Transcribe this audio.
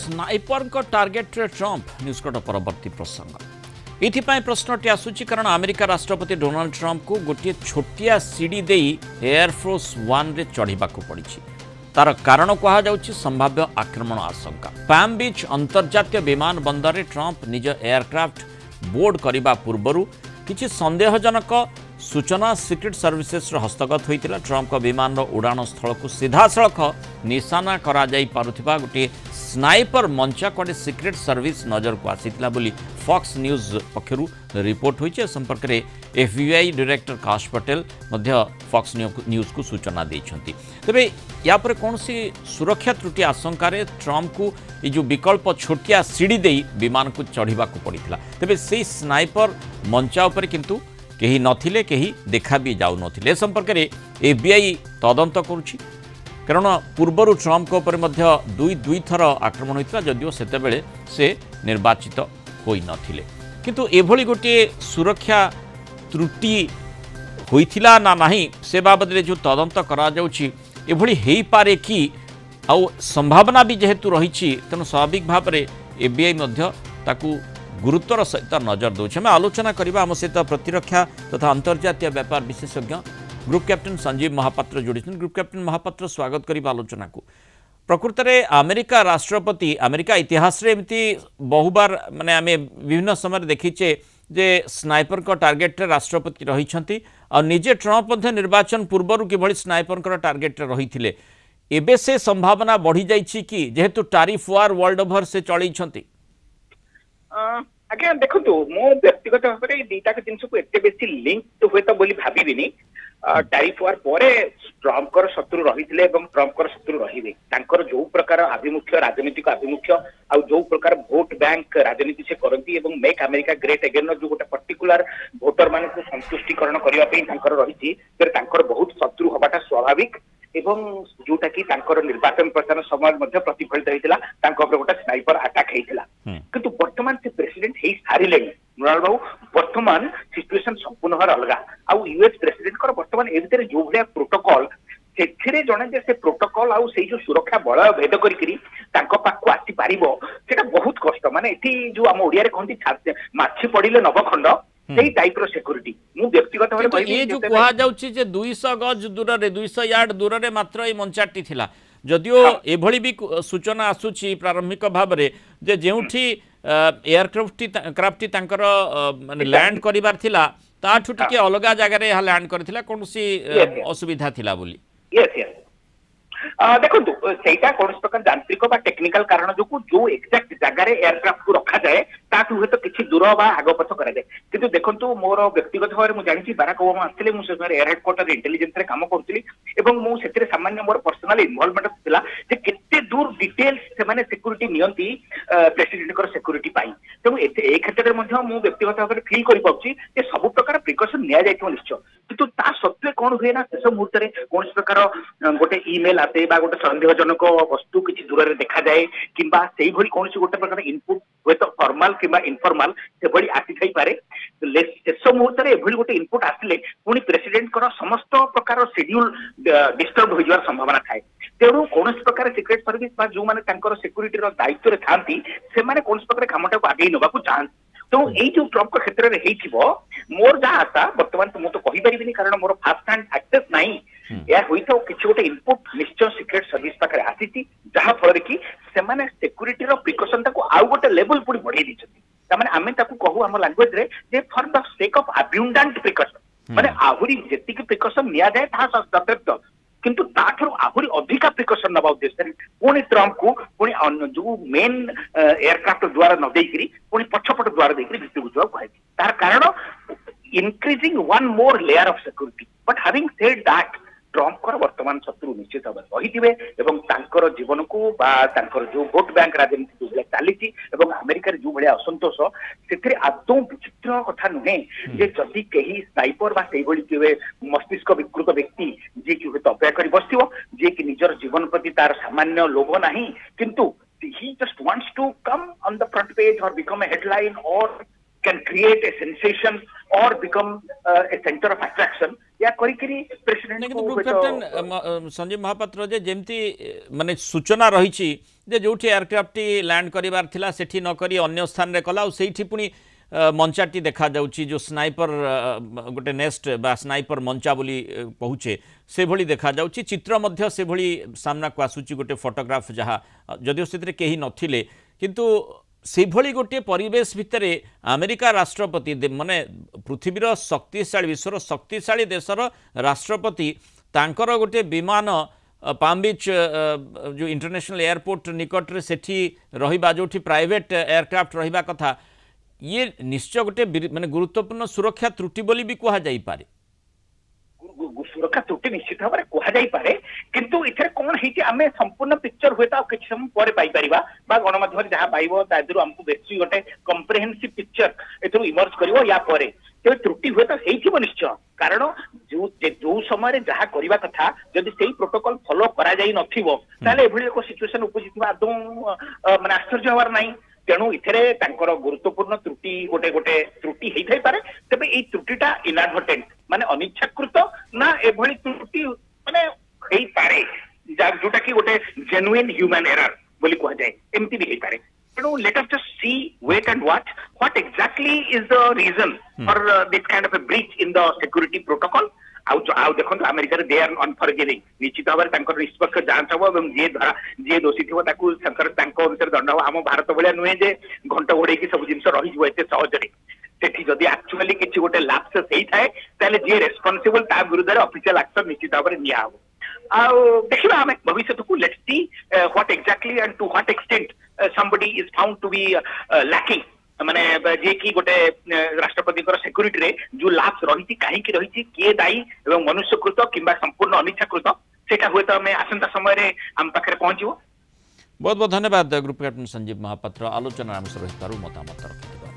Sniper को target रे Trump न्यूजकट परवर्ती प्रसंग इथिपाई प्रश्नटी आसुची कारण अमेरिका राष्ट्रपति डोनाल्ड ट्रंप को गोटे छोटिया सीढ़ी दे एयरफोर्स वन रे चढ़ाक पड़ी तार कारण कहुच्छी संभाव्य आक्रमण आशंका पैम बीच अंतर्जातीय विमान बंदर में ट्रंप निज एयरक्राफ्ट बोर्ड करने पूर्व किसी संदेहजनक सूचना सिक्रेट सर्विसेस हस्तगत होता ट्रंप विमान उड़ान स्थल को सीधा सड़क निशाना करा जाई पारुथिबा गोटे स्नाइपर मंचा कड़े सिक्रेट सर्विस नजर को आसीथिला बोली फॉक्स न्यूज पक्षरु रिपोर्ट होइछे संपर्क में एफबीआई डायरेक्टर काश पटेल मध्य फॉक्स न्यूज को सूचना देइछंती तबे या पर कोनसी सुरक्षा त्रुटि आशंका रे ट्रंप को ये जो विकल्प छोटिया सीढ़ी दे विमान को चढ़ा पड़ता तेज से स्नाइपर मंचा उपर किंतु केही नथिले केही देखा भी जाऊ नथिले संपर्क में एफबीआई तदंत करुछि कारण पूर्वर ट्रंप को ऊपर दुई थर आक्रमण होता जदिव सेतेबेले से निर्वाचित होई नथिले किंतु एभली गोटे सुरक्षा त्रुटि होइथिला ना नाही से बाबद जो तदंत करा जाउछि एभली हेई पारे कि आउ संभावना भी जेहेतु रही तेणु स्वाभाविक भाव में एफबीआई ताकू गुरुत्वर सहित नजर दूचे आम आलोचना करबा आम सहित प्रतिरक्षा तथा अंतर्जातीय व्यापार विशेषज्ञ ग्रुप कैप्टेन संजीव महापात्र जोड़ी ग्रुप कैप्टेन महापात्र स्वागत करिबा आलोचना को प्रकृत में अमेरिका राष्ट्रपति अमेरिका इतिहास रे एमती बहुबार माने आमे विभिन्न समय देखीचे जे स्नाइपर को टार्गेट रे राष्ट्रपति रही और निजे ट्रंप निर्वाचन पूर्व किभली स्नाइपर को टार्गेट रे रही एबे से संभावना बढ़ी जाइछि कि जेहेतु टारिफ वार वर्ल्ड ओवर से चलैछंती आज्ञा देखो मो व्यक्तिगत भाव में दीटा जिनस को एत बेसी लिंक हुए तो बोली भाविनी टारिफ वार पर ट्रंप शत्रु रही ट्रंप शत्रु रही जो प्रकार आभिमुख्य राजनीतिक आभिमुख्य आ जो प्रकार भोट बैंक राजनीति से करती मेक अमेरिका ग्रेट अगेन जो गोटे पर्टिकुलर भोटर मान संतुष्टिकरण करने रही बहुत शत्रु हवाटा स्वाभाविक एवं जोटा कि निर्वाचन प्रचार समय प्रतिफलित होता गोटे स्नाइपर अटैक होता किंतु वर्तमान से प्रेसिडेंट हो सारे मृणाल बाबू वर्तमान सिचुएशन संपूर्ण भाव अलग आउ यूएस प्रेसिडेंट वर्तमान ए भीतर जो भाया प्रोटोकॉल से जड़े जे से प्रोटोकॉल आउ से जो सुरक्षा बलय भेद करी पाखु आसी पार बहुत कष्ट माने एठी जो आम ओडिया कहती माछी पड़िले नवखंड सेही टाइप रो सिक्योरिटी मु व्यक्तिगत भाव में ये जो कहा जाउची जे 200 गज दूर रे 200 यार्ड दूर रे मात्र ए मंचाटी थिला जदियो एभली भी सूचना आसुची प्रारंभिक भाव में जे जेउठी एयरक्राफ्ट तांकर माने लैंड करिबार थिला ताठु टिके अलगा जगह रे लैंड करथिला कोनसी असुविधा थिला बोली यस यस देखो सेटा कौन प्रकार यांत्रिक टेक्निकल कारण जो एक्जाक्ट जगार एयरक्राफ्ट को रखा जाए ताकि हुए तो किसी दूर आग पछ कराए कि देखो मोर व्यक्तिगत भाव में जानी बाराक ओबामा आसते मुझे एयर हेडक्वार्टर इंटेलिजेंस काम करी सामान्य मोर पर्सनाल इनवॉल्वमेंट था केते दूर डिटेल्स से सिक्यूरीटी नियंती प्रेसिडेंट सिक्यूरीटी तेणु ए क्षेत्र में व्यक्तिगत भाव में फिल कर सब प्रकार प्रिकसन निश्चय किंतु ता सत्वे कौन हुए ना शेष मुहूर्त में कौन प्रकार गोटे इमेल आसे गोटे संदेहजनक वस्तु किसी दूर में देखा जाए कि कौन गोटे प्रकार इनपुट हुए तो फॉर्माल कि इनफॉर्माल से आसी थी पारे शेष मुहूर्त में एभली गोटे इनपुट आसिले पुणी प्रेसिडेंट समस्त प्रकार शेड्यूल डिस्टर्ब हो संभावना थाए तेणु कौन प्रकार सिक्रेट सर्विस जो मैंने सिक्यूरीटी दायित्व था कौन प्रकार कामटा को आगे नवा चाहती तो यही जो ट्रंप क्षेत्र में मोर जहाँ आशा बर्तमान तो मुझे कहीपरि कारण मोर फास्ट हैंड एक्सेस नहीं या होता किसी गोटे इनपुट निश्चय सिक्रेट सर्विस पाखे आसी जहाँ फल कि सिक्यूरीटी प्रिकसन आउ गोटे लेवल पुणी बढ़ाई देते आम कहू आम लांगुएज रे for the sake of abundant precaution माने आहुरी जेतिक प्रिकसन निया जाए यथेष्ट किंतु ताठू आहरी अधिका प्रिकसन नवा उद्देश्य पुणी ट्रंप को पुणी जो मेन एयरक्राफ्ट द्वारा न देकरी पुणी पछपट द्वारा देकरी भितर को कहे तार कारण increasing one more layer of security but having said that Trump कर वर्तमान शत्रु निश्चित भाव रही जीवन को जो भोट बैंक राजनीति जो चली अमेरिका जो भाया असंतोष से आदौ विचित्र कथा नुहे जे जदि कहीं स्नाइपर के मस्तिष्क विकृत व्यक्ति जी कि अपेक्षा कर बस जी कि निजर जीवन प्रति तार सामान्य लोभ ना किंतु he just wants to come on the front page or become a headline or can create a sensation or become a center of attraction या करी president president group captain Sanjeev Mahapatra जे जेमती माने सूचना रही जो एयरक्राफ्ट लैंड करार थिला सेठी न करी अन्य स्थान रे कला सेठी पुनी मंचाटी देखा जाउची जो स्नाइपर गोटे नेस्ट बा स्नाइपर मंचा बोली कहूचे से भली देखा जाउची चित्र मध्य से भली सामना को आसुची गोटे फोटोग्राफ जहाँ जदिव से कहीं नथिले किंतु से भली गोटे परिवेश भितर अमेरिका राष्ट्रपति माने पृथ्वीर शक्तिशाली विश्वर शक्तिशाली देशर राष्ट्रपति तांकर गोटे विमान पाम बीच जो इंटरनेशनल एयरपोर्ट निकट रे सेठी रहिबा जोठी प्राइवेट एयरक्राफ्ट रहिबा कथा ये निश्चय गोटे माने गुरुत्वपूर्ण सुरक्षा त्रुटि बोली भी कहा जाई पारे सुरक्षा त्रुटि निश्चित भाव में कह जाई पारे किंतु इथे कोन हेति आमे संपूर्ण पिक्चर होता किछ समय पर पाई परिबा बा गणमाध्यम जहां पाइबो तादरु हमकु बेसी गोटे कॉम्प्रिहेंसिव पिक्चर एथु इमर्ज करिवो या परे ते त्रुटि होय त हेइथिबो निश्चय कारण जो समय जहाँ करबा कथा जदि सेही प्रोटोकॉल फॉलो करा जाई नथिबो ताले एभली एक सिचुएशन उपजितबा आदौ माने आश्चर्य होवार नाही तेणु इथे गुरुत्वपूर्ण त्रुटि गोटे गोटे त्रुटि होई पारे तेबे एई त्रुटिटा इनएडवर्टेंट माने अनिच्छाकृत ना एभली त्रुटि माने होई पारे जोटा कि गोटे जेन्युइन ह्यूमन एरर बोली कह जाए एमती भी होई पारे तेणु let us just see wait and what exactly is the reason for this kind of a breach in the security protocol आउ देखो अमेरिका दे आर अनफॉरगिविंग निश्चित भाव में निष्पक्ष जांच हम जी दोषी थी अनुसार दंड हम आम भारत भाया नुहे जे घंट घोड़े सब जिन रही सहजरे सेठी जदि एक्चुअली किसी गोटे लाप्सेस होता है जी रेस्पॉन्सिबल ता विरुद्ध ऑफिशियल एक्शन निश्चित भाव में निया देखा आम भविष्य को let's see what exactly and to what extent somebody is found to be lacking माने जे कि गोटे राष्ट्रपति सिक्यूरीटी रे जो लाप्स रही कहीं रही किए दायी एवं मनुष्यकृत किंबा संपूर्ण अनिच्छाकृत सेटा हुए तो हमें आसंता समय रे हम पाखरे पहुंचबो। बहुत बहुत धन्यवाद ग्रुप कैप्टन संजीव महापात्र आलोचना आम सहित मतामत रखिथिबार।